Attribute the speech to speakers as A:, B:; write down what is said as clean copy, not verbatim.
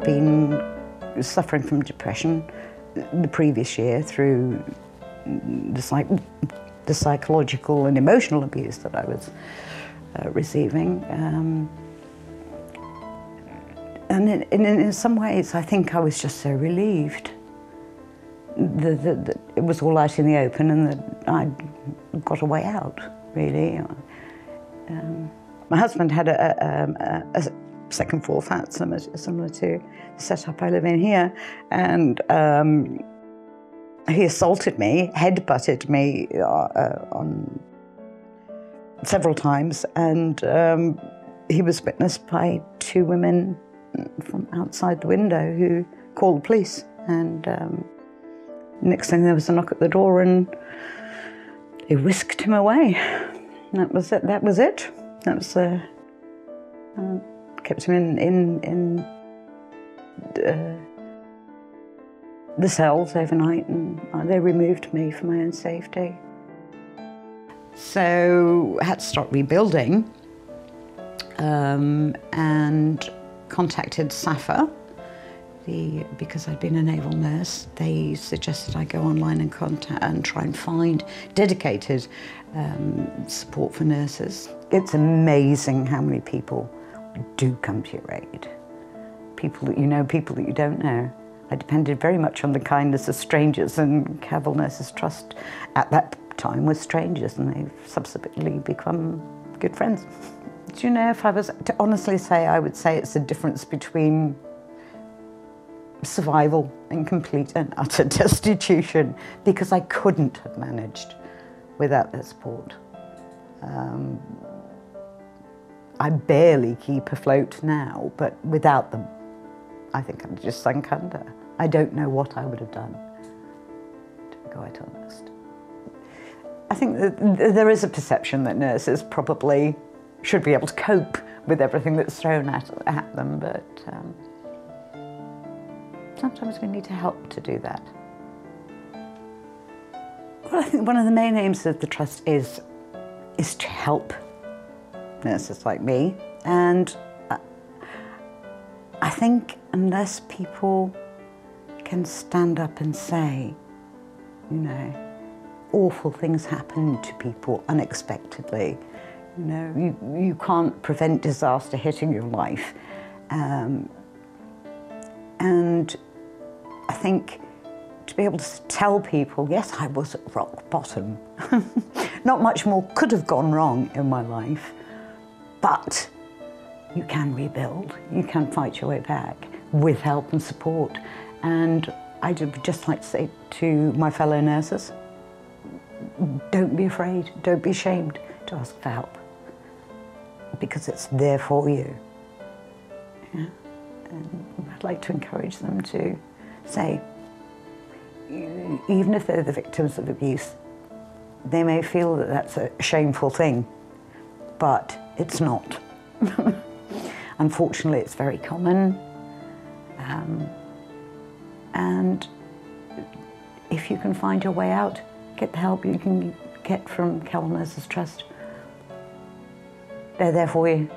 A: been suffering from depression the previous year through the psychological and emotional abuse that I was receiving. And in some ways, I think I was just so relieved that it was all out in the open and that I'd got a way out, really. My husband had a second floor flat similar to the setup I live in here, and he assaulted me, head-butted me on several times, and he was witnessed by two women from outside the window who called the police, and next thing there was a knock at the door and they whisked him away. That was it. That was kept him in the cells overnight, and they removed me for my own safety. So I had to start rebuilding, and contacted SAFA, because I'd been a naval nurse. They suggested I go online and try and find dedicated support for nurses. It's amazing how many people do come to your aid. People that you know, people that you don't know. I depended very much on the kindness of strangers, and Caval Nurses Trust at that time was strangers, and they've subsequently become good friends. Do you know, if I was to honestly say, I would say it's the difference between survival and complete and utter destitution, because I couldn't have managed without their support. I barely keep afloat now, but without them, I think I'd just sunk under. I don't know what I would have done, to be quite honest. I think that there is a perception that nurses probably should be able to cope with everything that's thrown at them, but sometimes we need to help to do that. Well, I think one of the main aims of the Trust is to help nurses like me, and I think unless people can stand up and say, you know, awful things happen to people unexpectedly, you know, you can't prevent disaster hitting your life. And I think to be able to tell people, yes, I was at rock bottom. Not much more could have gone wrong in my life, but you can rebuild, you can fight your way back with help and support. And I'd just like to say to my fellow nurses, don't be afraid, don't be ashamed to ask for help, because it's there for you. Yeah? And I'd like to encourage them to say, even if they're the victims of abuse, they may feel that that's a shameful thing, but it's not. Unfortunately, it's very common. And if you can find your way out, get the help you can get from Caval Nurses Trust. They're there for you.